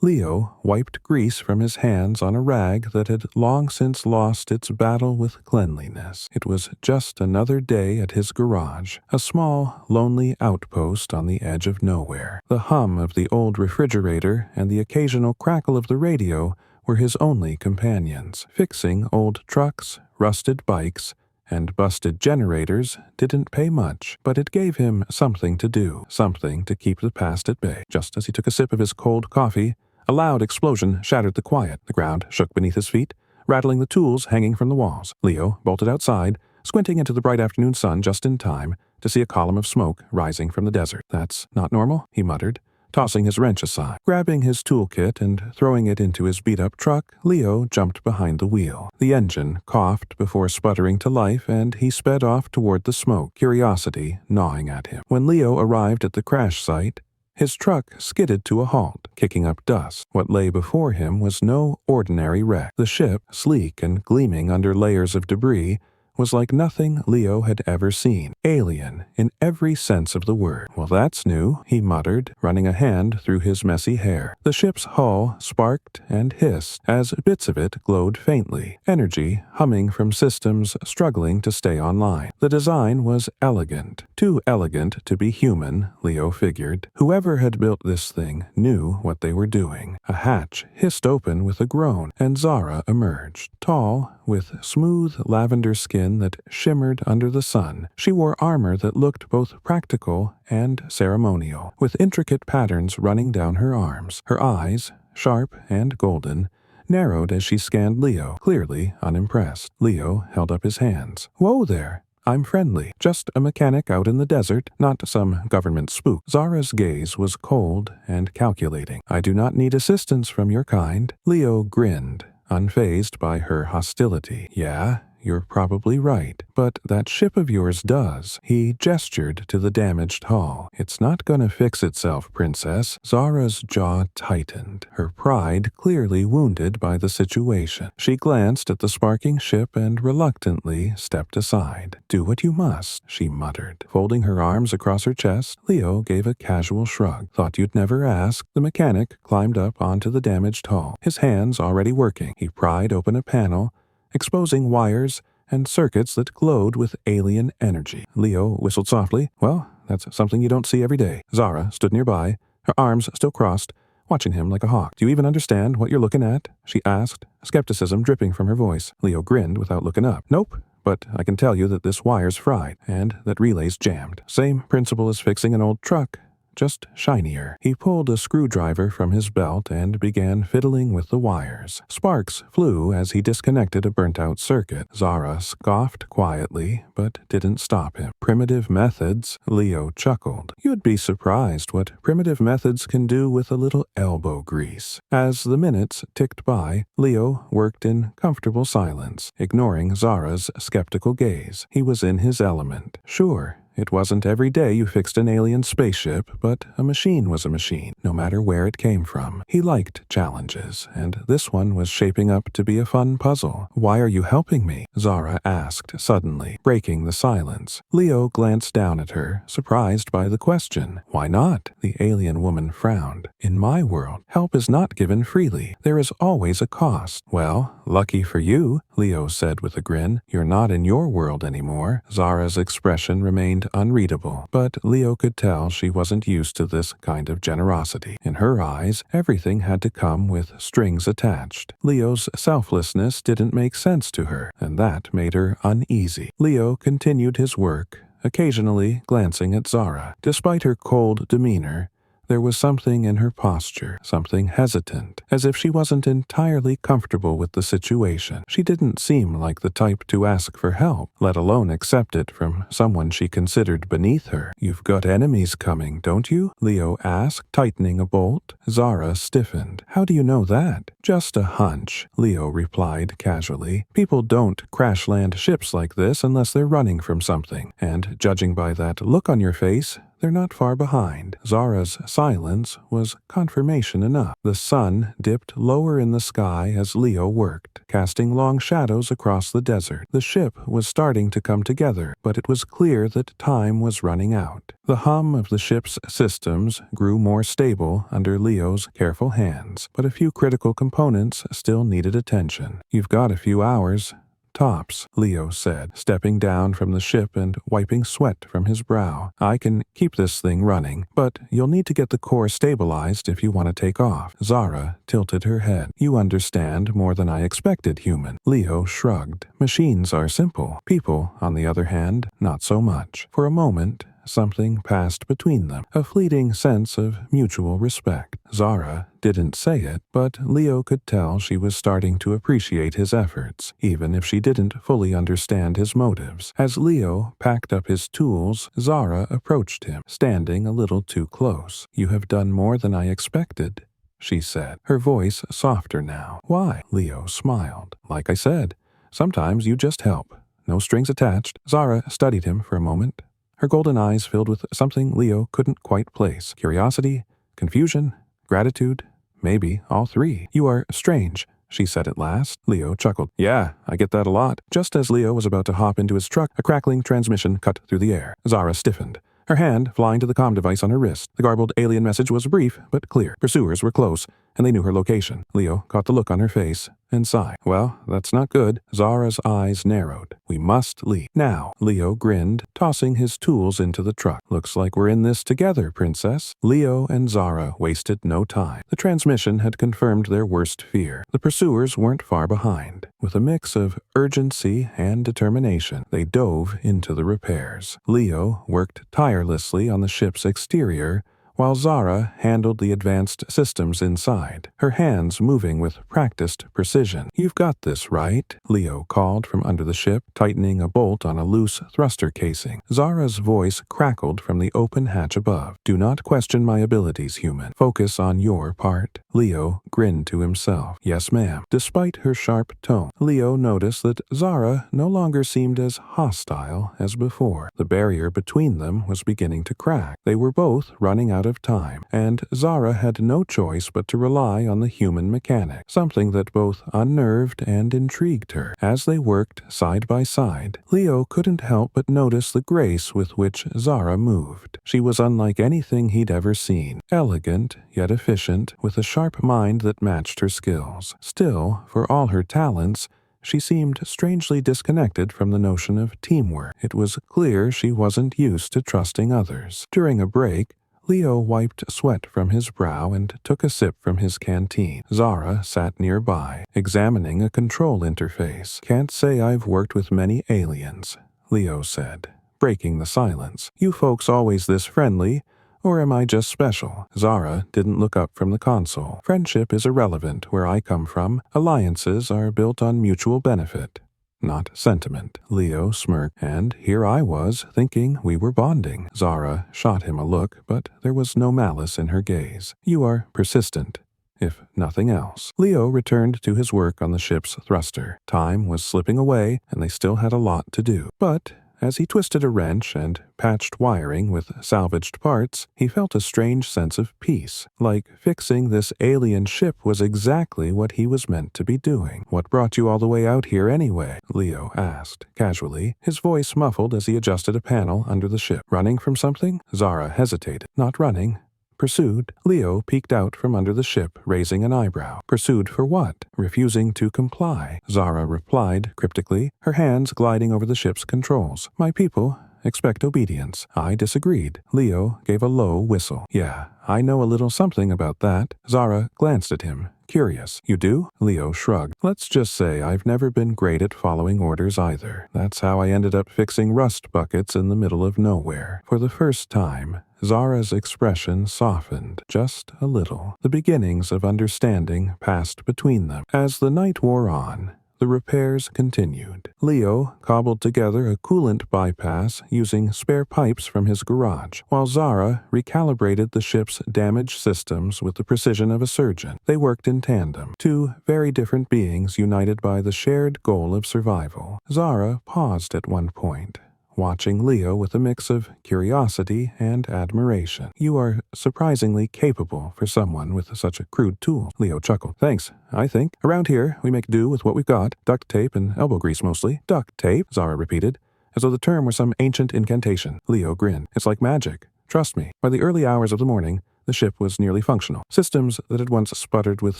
Leo wiped grease from his hands on a rag that had long since lost its battle with cleanliness. It was just another day at his garage, a small, lonely outpost on the edge of nowhere. The hum of the old refrigerator and the occasional crackle of the radio were his only companions. Fixing old trucks, rusted bikes, and busted generators didn't pay much, but it gave him something to do, something to keep the past at bay. Just as he took a sip of his cold coffee, a loud explosion shattered the quiet. The ground shook beneath his feet, rattling the tools hanging from the walls. Leo bolted outside, squinting into the bright afternoon sun just in time to see a column of smoke rising from the desert. "That's not normal," he muttered, tossing his wrench aside. Grabbing his toolkit and throwing it into his beat-up truck, Leo jumped behind the wheel. The engine coughed before sputtering to life, and he sped off toward the smoke, curiosity gnawing at him. When Leo arrived at the crash site, his truck skidded to a halt, kicking up dust. What lay before him was no ordinary wreck. The ship, sleek and gleaming under layers of debris, was like nothing Leo had ever seen. Alien, in every sense of the word. "Well, that's new," he muttered, running a hand through his messy hair. The ship's hull sparked and hissed as bits of it glowed faintly, energy humming from systems struggling to stay online. The design was elegant. Too elegant to be human, Leo figured. Whoever had built this thing knew what they were doing. A hatch hissed open with a groan, and Zara emerged. Tall, with smooth lavender skin that shimmered under the sun, she wore armor that looked both practical and ceremonial, with intricate patterns running down her arms. Her eyes, sharp and golden, narrowed as she scanned Leo, clearly unimpressed. Leo held up his hands. "Whoa there. I'm friendly. Just a mechanic out in the desert, not some government spook." Zara's gaze was cold and calculating. "I do not need assistance from your kind." Leo grinned, unfazed by her hostility. "Yeah, you're probably right, but that ship of yours does." He gestured to the damaged hull. "It's not gonna fix itself, Princess." Zara's jaw tightened, her pride clearly wounded by the situation. She glanced at the sparking ship and reluctantly stepped aside. "Do what you must," she muttered. Folding her arms across her chest, Leo gave a casual shrug. "Thought you'd never ask." The mechanic climbed up onto the damaged hull, his hands already working. He pried open a panel, exposing wires and circuits that glowed with alien energy. Leo whistled softly. "Well, that's something you don't see every day." Zara stood nearby, her arms still crossed, watching him like a hawk. "Do you even understand what you're looking at?" she asked, skepticism dripping from her voice. Leo grinned without looking up. "Nope, but I can tell you that this wire's fried, and that relay's jammed. Same principle as fixing an old truck, just shinier." He pulled a screwdriver from his belt and began fiddling with the wires. Sparks flew as he disconnected a burnt-out circuit. Zara scoffed quietly, but didn't stop him. "Primitive methods," Leo chuckled. "You'd be surprised what primitive methods can do with a little elbow grease." As the minutes ticked by, Leo worked in comfortable silence, ignoring Zara's skeptical gaze. He was in his element. Sure, it wasn't every day you fixed an alien spaceship, but a machine was a machine, no matter where it came from. He liked challenges, and this one was shaping up to be a fun puzzle. "Why are you helping me?" Zara asked suddenly, breaking the silence. Leo glanced down at her, surprised by the question. "Why not?" The alien woman frowned. "In my world, help is not given freely. There is always a cost." "Well, lucky for you," Leo said with a grin. "You're not in your world anymore." Zara's expression remained unreadable, but Leo could tell she wasn't used to this kind of generosity. In her eyes, everything had to come with strings attached. Leo's selflessness didn't make sense to her, and that made her uneasy. Leo continued his work, occasionally glancing at Zara. Despite her cold demeanor, there was something in her posture, something hesitant, as if she wasn't entirely comfortable with the situation. She didn't seem like the type to ask for help, let alone accept it from someone she considered beneath her. "You've got enemies coming, don't you?" Leo asked, tightening a bolt. Zara stiffened. "How do you know that?" "Just a hunch," Leo replied casually. "People don't crash-land ships like this unless they're running from something, and judging by that look on your face, they're not far behind. Zara's silence was confirmation enough. The sun dipped lower in the sky as Leo worked, casting long shadows across the desert. The ship was starting to come together, but it was clear that time was running out. The hum of the ship's systems grew more stable under Leo's careful hands, but a few critical components still needed attention. "You've got a few hours. Tops," Leo said, stepping down from the ship and wiping sweat from his brow. "I can keep this thing running, but you'll need to get the core stabilized if you want to take off." Zara tilted her head. "You understand more than I expected, human." Leo shrugged. "Machines are simple. People, on the other hand, not so much." For a moment, something passed between them, a fleeting sense of mutual respect. Zara didn't say it, but Leo could tell she was starting to appreciate his efforts, even if she didn't fully understand his motives. As Leo packed up his tools, Zara approached him, standing a little too close. "You have done more than I expected," she said, her voice softer now. "Why?" Leo smiled. "Like I said, sometimes you just help. No strings attached." Zara studied him for a moment, her golden eyes filled with something Leo couldn't quite place. Curiosity, confusion, gratitude, maybe all three. "You are strange," she said at last. Leo chuckled. "Yeah, I get that a lot." Just as Leo was about to hop into his truck, a crackling transmission cut through the air. Zara stiffened, her hand flying to the comm device on her wrist. The garbled alien message was brief but clear. Pursuers were close, and they knew her location. Leo caught the look on her face and sighed. "Well, that's not good." Zara's eyes narrowed. "We must leave now." Leo grinned, tossing his tools into the truck. "Looks like we're in this together, princess." Leo and Zara wasted no time. The transmission had confirmed their worst fear. The pursuers weren't far behind. With a mix of urgency and determination, they dove into the repairs. Leo worked tirelessly on the ship's exterior, while Zara handled the advanced systems inside, her hands moving with practiced precision. "You've got this, right?" Leo called from under the ship, tightening a bolt on a loose thruster casing. Zara's voice crackled from the open hatch above. "Do not question my abilities, human. Focus on your part." Leo grinned to himself. "Yes, ma'am." Despite her sharp tone, Leo noticed that Zara no longer seemed as hostile as before. The barrier between them was beginning to crack. They were both running out of time, and Zara had no choice but to rely on the human mechanic, something that both unnerved and intrigued her. As they worked side by side, Leo couldn't help but notice the grace with which Zara moved. She was unlike anything he'd ever seen, elegant yet efficient, with a sharp mind that matched her skills. Still, for all her talents, she seemed strangely disconnected from the notion of teamwork. It was clear she wasn't used to trusting others. During a break, Leo wiped sweat from his brow and took a sip from his canteen. Zara sat nearby, examining a control interface. "Can't say I've worked with many aliens," Leo said, breaking the silence. "You folks always this friendly, or am I just special?" Zara didn't look up from the console. "Friendship is irrelevant where I come from. Alliances are built on mutual benefit, not sentiment." Leo smirked, and here I was, thinking we were bonding. Zara shot him a look, but there was no malice in her gaze. "You are persistent, if nothing else." Leo returned to his work on the ship's thruster. Time was slipping away, and they still had a lot to do. But as he twisted a wrench and patched wiring with salvaged parts, he felt a strange sense of peace, like fixing this alien ship was exactly what he was meant to be doing. "What brought you all the way out here anyway?" Leo asked, casually, his voice muffled as he adjusted a panel under the ship. "Running from something?" Zara hesitated. "Not running. Pursued." Leo peeked out from under the ship, raising an eyebrow. "Pursued for what?" "Refusing to comply," Zara replied cryptically, her hands gliding over the ship's controls. "My people expect obedience." I disagreed. Leo gave a low whistle. "Yeah, I know a little something about that." Zara glanced at him, curious. "You do?" Leo shrugged. "Let's just say I've never been great at following orders either. That's how I ended up fixing rust buckets in the middle of nowhere." For the first time, Zara's expression softened, just a little. The beginnings of understanding passed between them. As the night wore on, the repairs continued. Leo cobbled together a coolant bypass using spare pipes from his garage, while Zara recalibrated the ship's damaged systems with the precision of a surgeon. They worked in tandem, two very different beings united by the shared goal of survival. Zara paused at one point, watching Leo with a mix of curiosity and admiration. "You are surprisingly capable for someone with such a crude tool," Leo chuckled. "Thanks, I think. Around here, we make do with what we've got. Duct tape and elbow grease mostly." "Duct tape?" Zara repeated, as though the term were some ancient incantation. Leo grinned. "It's like magic. Trust me." By the early hours of the morning, the ship was nearly functional. Systems that had once sputtered with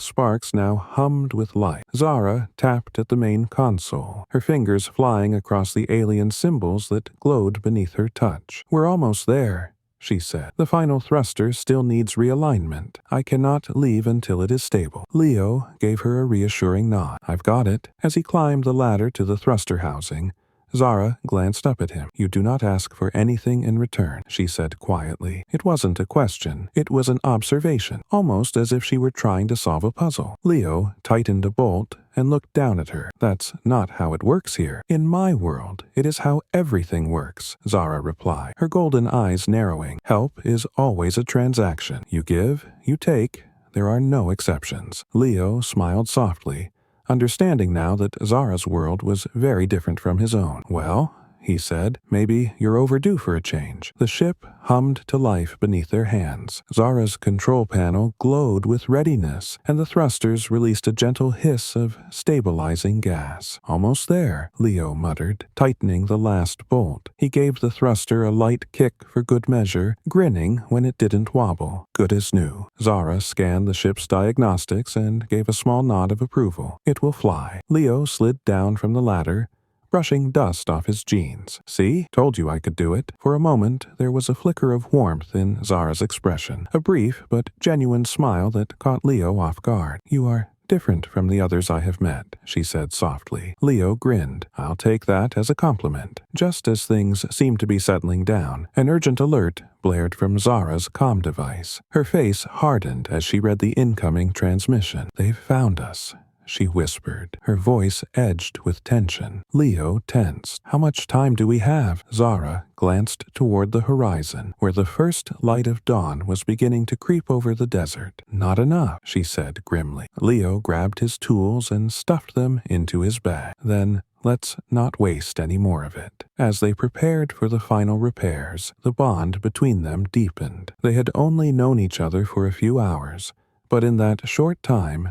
sparks now hummed with life. Zara tapped at the main console, her fingers flying across the alien symbols that glowed beneath her touch. "We're almost there," she said. "The final thruster still needs realignment. I cannot leave until it is stable." Leo gave her a reassuring nod. "I've got it." As he climbed the ladder to the thruster housing, Zara glanced up at him. "You do not ask for anything in return," she said quietly. It wasn't a question. It was an observation, almost as if she were trying to solve a puzzle. Leo tightened a bolt and looked down at her. "That's not how it works here. In my world, it is how everything works," Zara replied, her golden eyes narrowing. "Help is always a transaction. You give, you take. There are no exceptions." Leo smiled softly, understanding now that Zara's world was very different from his own. "Well," he said, "maybe you're overdue for a change." The ship hummed to life beneath their hands. Zara's control panel glowed with readiness, and the thrusters released a gentle hiss of stabilizing gas. "Almost there," Leo muttered, tightening the last bolt. He gave the thruster a light kick for good measure, grinning when it didn't wobble. "Good as new." Zara scanned the ship's diagnostics and gave a small nod of approval. "It will fly." Leo slid down from the ladder, brushing dust off his jeans. "See? Told you I could do it." For a moment, there was a flicker of warmth in Zara's expression, a brief but genuine smile that caught Leo off guard. "You are different from the others I have met," she said softly. Leo grinned. "I'll take that as a compliment." Just as things seemed to be settling down, an urgent alert blared from Zara's comm device. Her face hardened as she read the incoming transmission. "They've found us," she whispered, her voice edged with tension. Leo tensed. "How much time do we have?" Zara glanced toward the horizon, where the first light of dawn was beginning to creep over the desert. "Not enough," she said grimly. Leo grabbed his tools and stuffed them into his bag. "Then let's not waste any more of it." As they prepared for the final repairs, the bond between them deepened. They had only known each other for a few hours, but in that short time,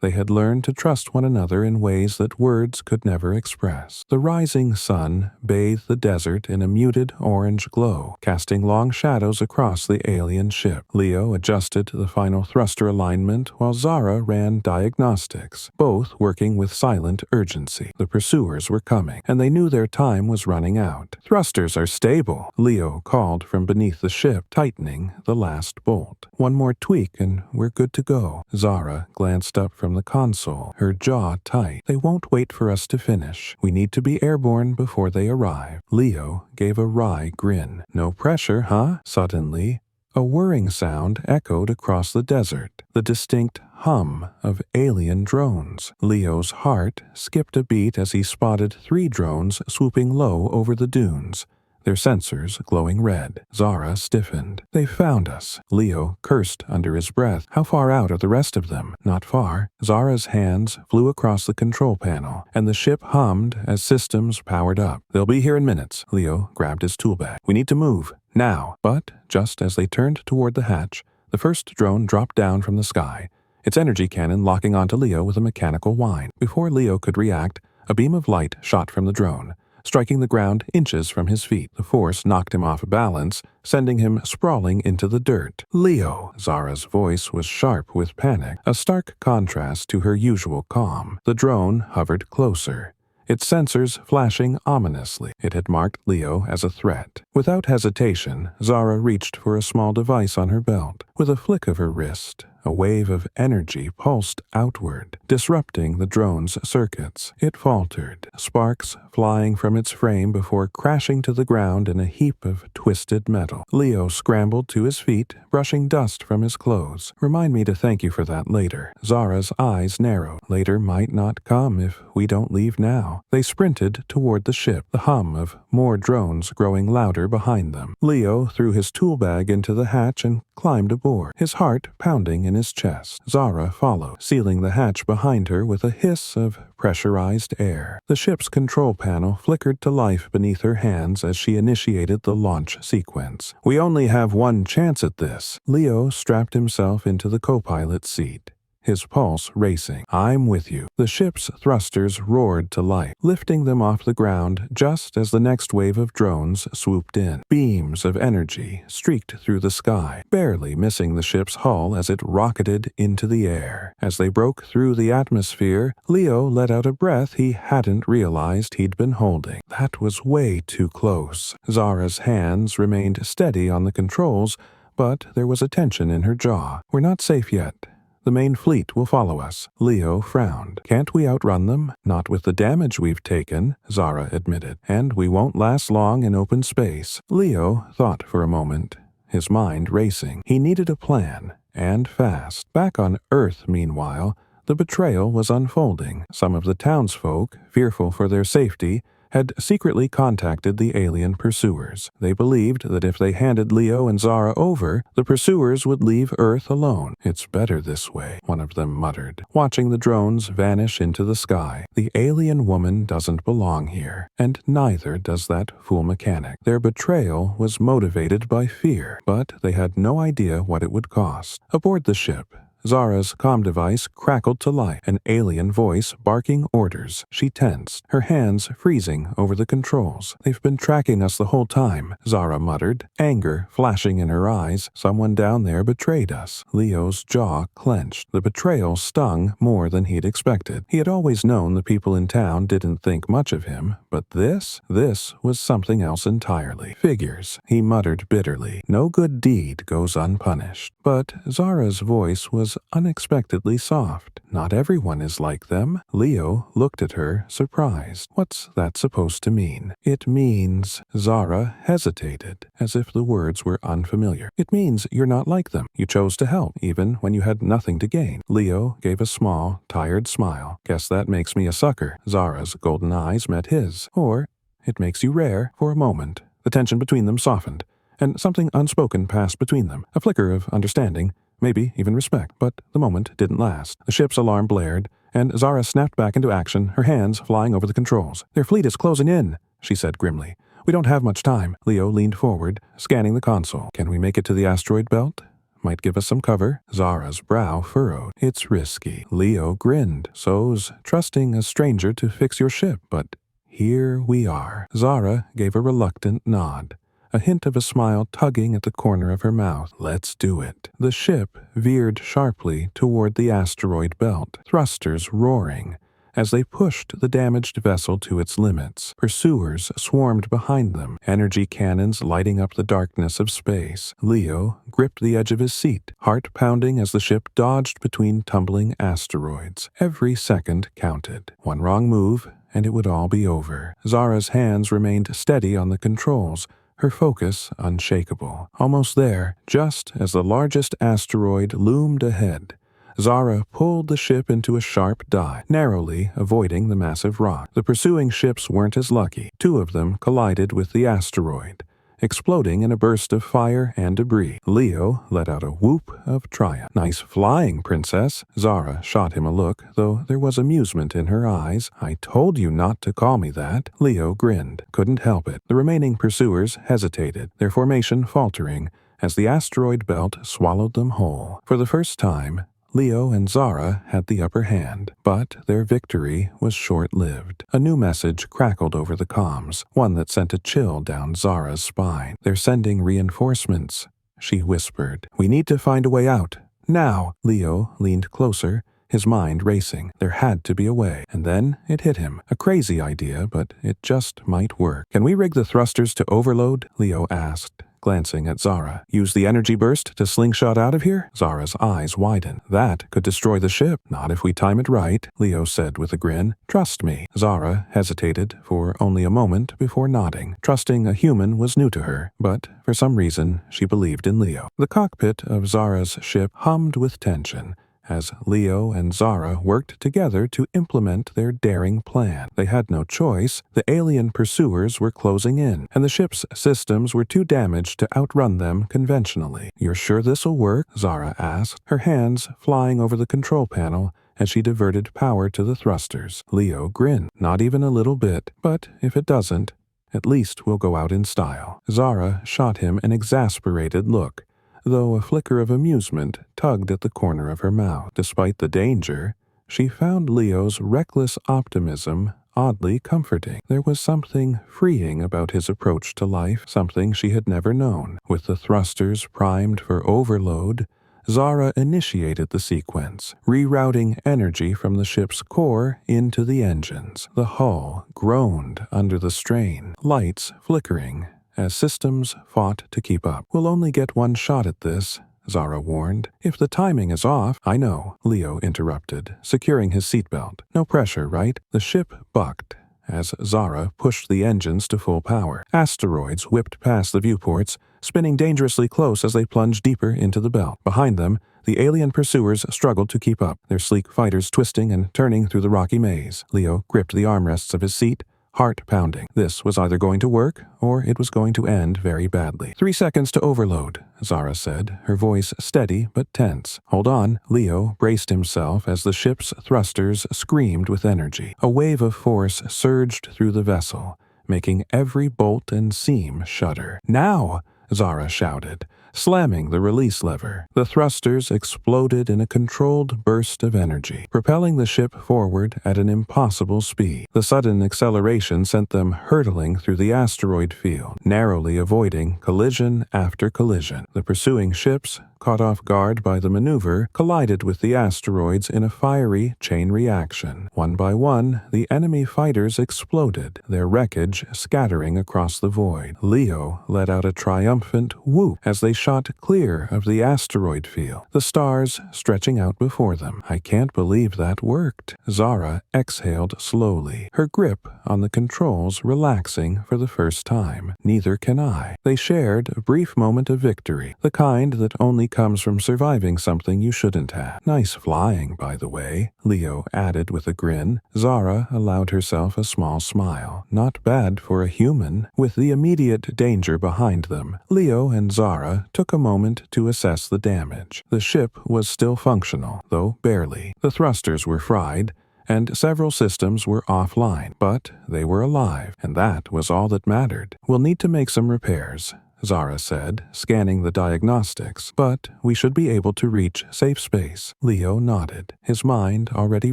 they had learned to trust one another in ways that words could never express. The rising sun bathed the desert in a muted orange glow, casting long shadows across the alien ship. Leo adjusted the final thruster alignment while Zara ran diagnostics, both working with silent urgency. The pursuers were coming, and they knew their time was running out. "Thrusters are stable," Leo called from beneath the ship, tightening the last bolt. "One more tweak and we're good to go." Zara glanced up from the console, her jaw tight. "They won't wait for us to finish. We need to be airborne before they arrive." Leo gave a wry grin. "No pressure, huh?" Suddenly, a whirring sound echoed across the desert, the distinct hum of alien drones. Leo's heart skipped a beat as he spotted 3 drones swooping low over the dunes, their sensors glowing red. Zara stiffened. "They found us." Leo cursed under his breath. "How far out are the rest of them?" "Not far." Zara's hands flew across the control panel, and the ship hummed as systems powered up. "They'll be here in minutes." Leo grabbed his tool bag. "We need to move. Now." But just as they turned toward the hatch, the first drone dropped down from the sky, its energy cannon locking onto Leo with a mechanical whine. Before Leo could react, a beam of light shot from the drone, striking the ground inches from his feet. The force knocked him off balance, sending him sprawling into the dirt. "Leo!" Zara's voice was sharp with panic, a stark contrast to her usual calm. The drone hovered closer, its sensors flashing ominously. It had marked Leo as a threat. Without hesitation, Zara reached for a small device on her belt. With a flick of her wrist, a wave of energy pulsed outward, disrupting the drone's circuits. It faltered, sparks flying from its frame before crashing to the ground in a heap of twisted metal. Leo scrambled to his feet, brushing dust from his clothes. "Remind me to thank you for that later." Zara's eyes narrowed. "Later might not come if we don't leave now." They sprinted toward the ship, the hum of more drones growing louder behind them. Leo threw his tool bag into the hatch and climbed aboard, his heart pounding in his chest. Zara followed, sealing the hatch behind her with a hiss of pressurized air. The ship's control panel flickered to life beneath her hands as she initiated the launch sequence. "We only have one chance at this." Leo strapped himself into the co-pilot's seat, his pulse racing. "I'm with you." The ship's thrusters roared to life, lifting them off the ground just as the next wave of drones swooped in. Beams of energy streaked through the sky, barely missing the ship's hull as it rocketed into the air. As they broke through the atmosphere, Leo let out a breath he hadn't realized he'd been holding. That was way too close. Zara's hands remained steady on the controls, but there was a tension in her jaw. "We're not safe yet. The main fleet will follow us." Leo frowned. "Can't we outrun them?" "Not with the damage we've taken," Zara admitted. "And we won't last long in open space." Leo thought for a moment, his mind racing. He needed a plan, and fast. Back on Earth, meanwhile, the betrayal was unfolding. Some of the townsfolk, fearful for their safety, had secretly contacted the alien pursuers. They believed that if they handed Leo and Zara over, the pursuers would leave Earth alone. "It's better this way," one of them muttered, watching the drones vanish into the sky. "The alien woman doesn't belong here, and neither does that fool mechanic." Their betrayal was motivated by fear, but they had no idea what it would cost. Aboard the ship, Zara's comm device crackled to life, an alien voice barking orders. She tensed, her hands freezing over the controls. "They've been tracking us the whole time," Zara muttered, anger flashing in her eyes. "Someone down there betrayed us." Leo's jaw clenched. The betrayal stung more than he'd expected. He had always known the people in town didn't think much of him, but this was something else entirely. "Figures," he muttered bitterly. "No good deed goes unpunished." But Zara's voice was unexpectedly soft. "Not everyone is like them." Leo looked at her, surprised. "What's that supposed to mean?" "It means—" Zara hesitated, as if the words were unfamiliar. "It means you're not like them. You chose to help, even when you had nothing to gain." Leo gave a small, tired smile. "Guess that makes me a sucker." Zara's golden eyes met his. "Or it makes you rare." For a moment, the tension between them softened, and something unspoken passed between them, a flicker of understanding, maybe even respect, but the moment didn't last. The ship's alarm blared, and Zara snapped back into action, her hands flying over the controls. "Their fleet is closing in," she said grimly. "We don't have much time." Leo leaned forward, scanning the console. "Can we make it to the asteroid belt? Might give us some cover." Zara's brow furrowed. "It's risky." Leo grinned. "So's trusting a stranger to fix your ship, but here we are." Zara gave a reluctant nod, a hint of a smile tugging at the corner of her mouth. "Let's do it." The ship veered sharply toward the asteroid belt, thrusters roaring, as they pushed the damaged vessel to its limits. Pursuers swarmed behind them, energy cannons lighting up the darkness of space. Leo gripped the edge of his seat, heart pounding as the ship dodged between tumbling asteroids. Every second counted. One wrong move, and it would all be over. Zara's hands remained steady on the controls, her focus unshakable. Almost there, just as the largest asteroid loomed ahead, Zara pulled the ship into a sharp dive, narrowly avoiding the massive rock. The pursuing ships weren't as lucky. Two of them collided with the asteroid, exploding in a burst of fire and debris. Leo let out a whoop of triumph. "Nice flying, princess." Zara shot him a look, though there was amusement in her eyes. "I told you not to call me that." Leo grinned. Couldn't help it. The remaining pursuers hesitated, their formation faltering as the asteroid belt swallowed them whole. For the first time, Leo and Zara had the upper hand, but their victory was short-lived. A new message crackled over the comms, one that sent a chill down Zara's spine. "They're sending reinforcements," she whispered. "We need to find a way out. Now!" Leo leaned closer, his mind racing. There had to be a way. And then it hit him. A crazy idea, but it just might work. "Can we rig the thrusters to overload?" Leo asked, glancing at Zara. "Use the energy burst to slingshot out of here?" Zara's eyes widened. "That could destroy the ship." "Not if we time it right," Leo said with a grin. "Trust me." Zara hesitated for only a moment before nodding. Trusting a human was new to her, but for some reason she believed in Leo. The cockpit of Zara's ship hummed with tension, as Leo and Zara worked together to implement their daring plan. They had no choice. The alien pursuers were closing in, and the ship's systems were too damaged to outrun them conventionally. "You're sure this'll work?" Zara asked, her hands flying over the control panel as she diverted power to the thrusters. Leo grinned. "Not even a little bit, but if it doesn't, at least we'll go out in style." Zara shot him an exasperated look, though a flicker of amusement tugged at the corner of her mouth. Despite the danger, she found Leo's reckless optimism oddly comforting. There was something freeing about his approach to life, something she had never known. With the thrusters primed for overload, Zara initiated the sequence, rerouting energy from the ship's core into the engines. The hull groaned under the strain, lights flickering as systems fought to keep up. "We'll only get one shot at this," Zara warned. "If the timing is off—" "I know," Leo interrupted, securing his seatbelt. "No pressure, right?" The ship bucked as Zara pushed the engines to full power. Asteroids whipped past the viewports, spinning dangerously close as they plunged deeper into the belt. Behind them, the alien pursuers struggled to keep up, their sleek fighters twisting and turning through the rocky maze. Leo gripped the armrests of his seat, heart pounding. This was either going to work, or it was going to end very badly. 3 seconds to overload," Zara said, her voice steady but tense. "Hold on." Leo braced himself as the ship's thrusters screamed with energy. A wave of force surged through the vessel, making every bolt and seam shudder. "Now!" Zara shouted, slamming the release lever. The thrusters exploded in a controlled burst of energy, propelling the ship forward at an impossible speed. The sudden acceleration sent them hurtling through the asteroid field, narrowly avoiding collision after collision. The pursuing ships, caught off guard by the maneuver, collided with the asteroids in a fiery chain reaction. One by one, the enemy fighters exploded, their wreckage scattering across the void. Leo let out a triumphant whoop as they shot clear of the asteroid field, the stars stretching out before them. "I can't believe that worked." Zara exhaled slowly, her grip on the controls relaxing for the first time. "Neither can I." They shared a brief moment of victory, the kind that only comes from surviving something you shouldn't have. "Nice flying, by the way," Leo added with a grin. Zara allowed herself a small smile. Not bad for a human. With the immediate danger behind them, Leo and Zara took a moment to assess the damage. The ship was still functional, though barely. The thrusters were fried, and several systems were offline, but they were alive, and that was all that mattered. "We'll need to make some repairs," Zara said, scanning the diagnostics, "but we should be able to reach safe space." Leo nodded, his mind already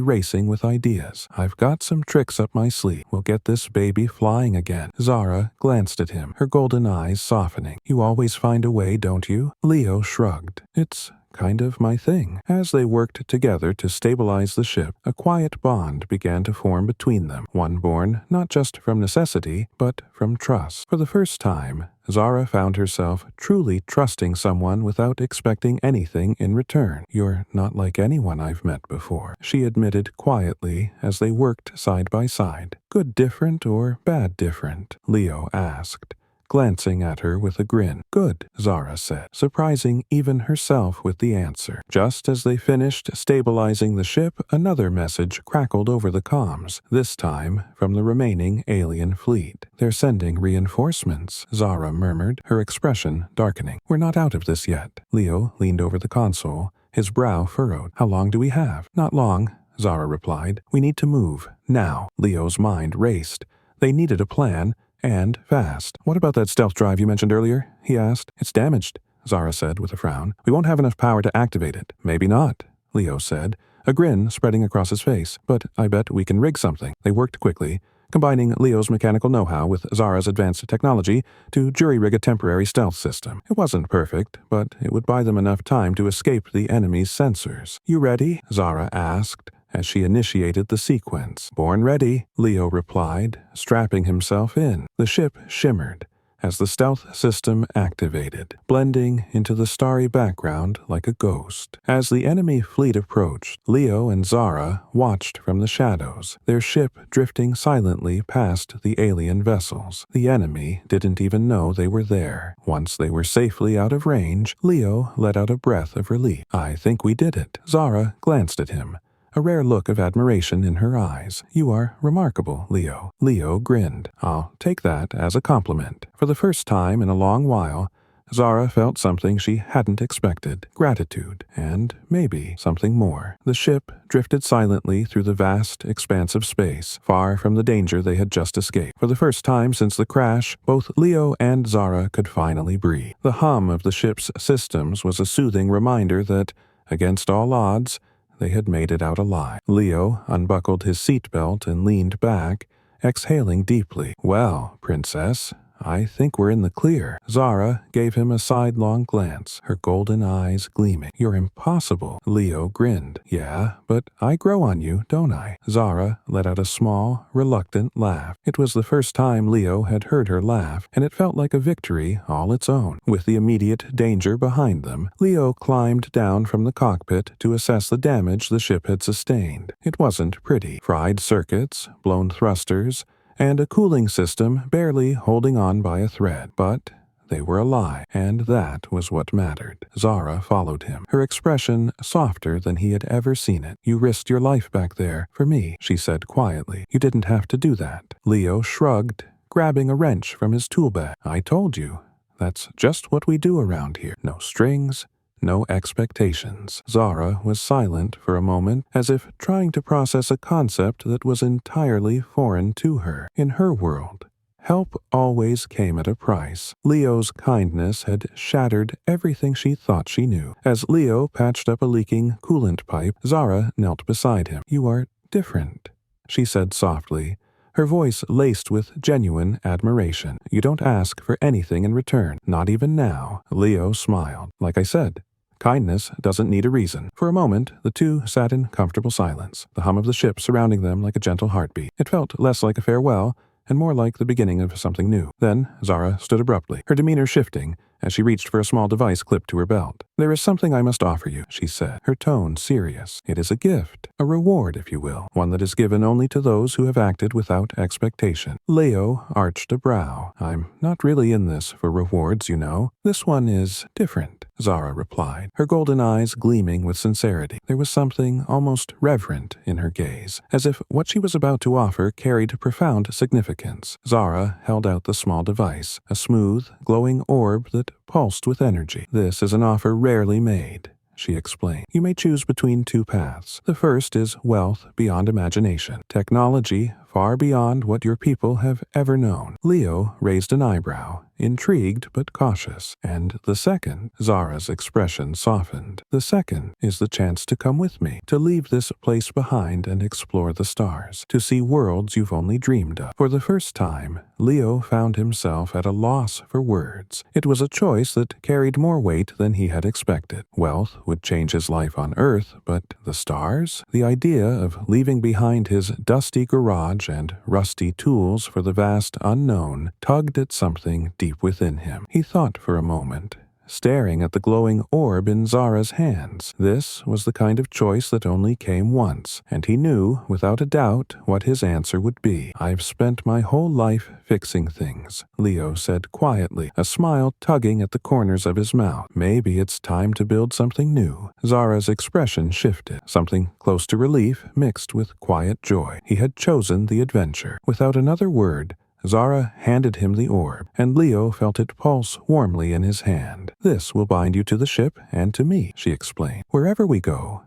racing with ideas. "I've got some tricks up my sleeve. We'll get this baby flying again." Zara glanced at him, her golden eyes softening. "You always find a way, don't you?" Leo shrugged. "It's kind of my thing." As they worked together to stabilize the ship, a quiet bond began to form between them, one born not just from necessity, but from trust. For the first time, Zara found herself truly trusting someone without expecting anything in return. "You're not like anyone I've met before," she admitted quietly as they worked side by side. "Good different or bad different?" Leo asked, glancing at her with a grin. "Good," Zara said, surprising even herself with the answer. Just as they finished stabilizing the ship, another message crackled over the comms, this time from the remaining alien fleet. "They're sending reinforcements," Zara murmured, her expression darkening. "We're not out of this yet." Leo leaned over the console, his brow furrowed. "How long do we have?" "Not long," Zara replied. "We need to move. Now." Leo's mind raced. They needed a plan, and fast. "What about that stealth drive you mentioned earlier?" he asked. "It's damaged," Zara said with a frown. "We won't have enough power to activate it." "Maybe not," Leo said, a grin spreading across his face. "But I bet we can rig something." They worked quickly, combining Leo's mechanical know-how with Zara's advanced technology to jury-rig a temporary stealth system. It wasn't perfect, but it would buy them enough time to escape the enemy's sensors. "You ready?" Zara asked, as she initiated the sequence. "Born ready," Leo replied, strapping himself in. The ship shimmered, as the stealth system activated, blending into the starry background like a ghost. As the enemy fleet approached, Leo and Zara watched from the shadows, their ship drifting silently past the alien vessels. The enemy didn't even know they were there. Once they were safely out of range, Leo let out a breath of relief. "I think we did it." Zara glanced at him, a rare look of admiration in her eyes. "You are remarkable, Leo." Leo grinned. "I'll take that as a compliment." For the first time in a long while, Zara felt something she hadn't expected, gratitude, and maybe something more. The ship drifted silently through the vast expanse of space, far from the danger they had just escaped. For the first time since the crash, both Leo and Zara could finally breathe. The hum of the ship's systems was a soothing reminder that, against all odds, they had made it out alive. Leo unbuckled his seatbelt and leaned back, exhaling deeply. "Well, Princess, I think we're in the clear." Zara gave him a sidelong glance, her golden eyes gleaming. "You're impossible." Leo grinned. "Yeah, but I grow on you, don't I?" Zara let out a small, reluctant laugh. It was the first time Leo had heard her laugh, and it felt like a victory all its own. With the immediate danger behind them, Leo climbed down from the cockpit to assess the damage the ship had sustained. It wasn't pretty. Fried circuits, blown thrusters, and a cooling system barely holding on by a thread. But they were alive, and that was what mattered. Zara followed him, her expression softer than he had ever seen it. "You risked your life back there, for me," she said quietly. "You didn't have to do that." Leo shrugged, grabbing a wrench from his tool bag. "I told you. That's just what we do around here. No strings, no expectations." Zara was silent for a moment, as if trying to process a concept that was entirely foreign to her. In her world, help always came at a price. Leo's kindness had shattered everything she thought she knew. As Leo patched up a leaking coolant pipe, Zara knelt beside him. "You are different," she said softly, her voice laced with genuine admiration. "You don't ask for anything in return, not even now." Leo smiled. "Like I said, kindness doesn't need a reason." For a moment, the two sat in comfortable silence, the hum of the ship surrounding them like a gentle heartbeat. It felt less like a farewell and more like the beginning of something new. Then Zara stood abruptly, her demeanor shifting as she reached for a small device clipped to her belt. "There is something I must offer you," she said, her tone serious. "It is a gift, a reward, if you will, one that is given only to those who have acted without expectation." Leo arched a brow. "I'm not really in this for rewards, you know. This one is different," Zara replied, her golden eyes gleaming with sincerity. There was something almost reverent in her gaze, as if what she was about to offer carried profound significance. Zara held out the small device, a smooth, glowing orb that pulsed with energy. "This is an offer rarely made," she explained. "You may choose between two paths. The first is wealth beyond imagination, technology far beyond what your people have ever known." Leo raised an eyebrow, intrigued but cautious. "And the second?" Zara's expression softened. "The second is the chance to come with me, to leave this place behind and explore the stars, to see worlds you've only dreamed of." For the first time, Leo found himself at a loss for words. It was a choice that carried more weight than he had expected. Wealth would change his life on Earth, but the stars? The idea of leaving behind his dusty garage and rusty tools for the vast unknown tugged at something deep within him. He thought for a moment, staring at the glowing orb in Zara's hands. This was the kind of choice that only came once, and he knew, without a doubt, what his answer would be. "I've spent my whole life fixing things," Leo said quietly, a smile tugging at the corners of his mouth. "Maybe it's time to build something new." Zara's expression shifted, something close to relief mixed with quiet joy. He had chosen the adventure. Without another word, Zara handed him the orb, and Leo felt it pulse warmly in his hand. "This will bind you to the ship and to me," she explained. "Wherever we go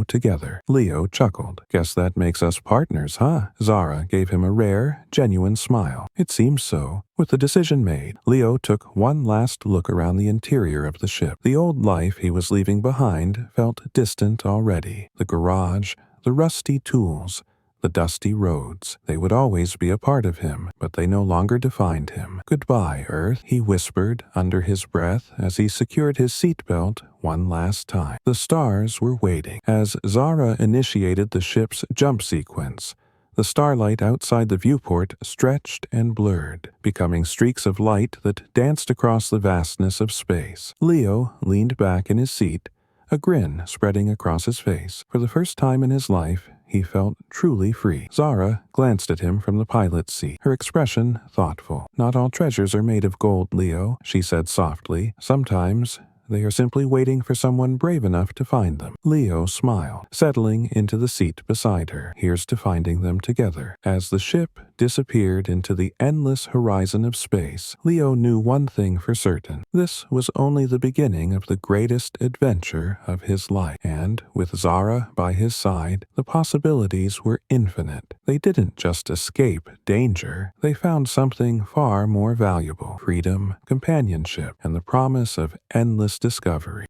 together." Leo chuckled. "Guess that makes us partners, huh?" Zara gave him a rare, genuine smile. "It seems so." With the decision made, Leo took one last look around the interior of the ship. The old life he was leaving behind felt distant already. The garage, the rusty tools, the dusty roads. They would always be a part of him, but they no longer defined him. "Goodbye, Earth," he whispered under his breath as he secured his seatbelt one last time. The stars were waiting. As Zara initiated the ship's jump sequence, The starlight outside the viewport stretched and blurred, becoming streaks of light that danced across the vastness of space. Leo leaned back in his seat, a grin spreading across his face. For the first time in his life, he felt truly free. Zara glanced at him from the pilot's seat, her expression thoughtful. "Not all treasures are made of gold, Leo," she said softly. "Sometimes they are simply waiting for someone brave enough to find them." Leo smiled, settling into the seat beside her. "Here's to finding them together." As the ship disappeared into the endless horizon of space, Leo knew one thing for certain. This was only the beginning of the greatest adventure of his life. And, with Zara by his side, the possibilities were infinite. They didn't just escape danger, they found something far more valuable: freedom, companionship, and the promise of endless discovery.